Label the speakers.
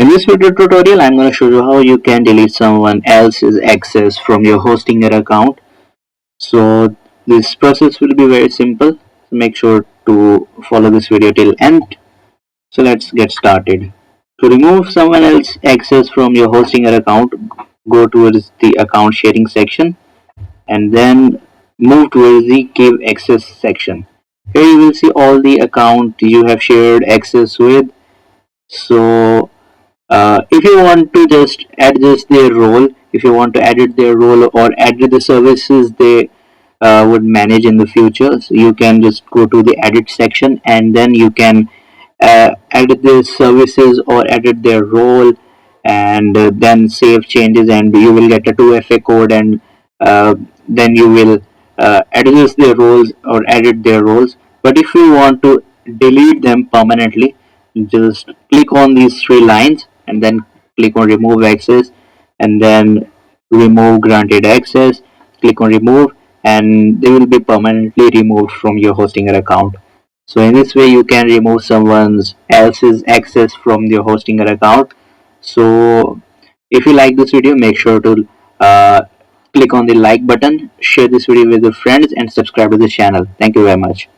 Speaker 1: In this video tutorial, I'm going to show you how you can delete someone else's access from your hosting account. So this process will be very simple. Make sure to follow this video till end. So let's get started. To remove someone else's access from your hosting account, go towards the account sharing section and then move towards the give access section. Here you will see all the account you have shared access with. So if you want to just adjust their role, if you want to edit their role or edit the services they would manage in the future, so you can just go to the edit section and then you can edit the services or edit their role, and then save changes, and you will get a 2FA code, and then you will adjust their roles or edit their roles. But if you want to delete them permanently, just click on these three lines and then click on remove access, and then remove granted access, click on remove, and they will be permanently removed from your hosting account. So in this way you can remove someone else's access from your hosting account. So if you like this video, make sure to click on the like button, share this video with your friends, and subscribe to the channel. Thank you very much.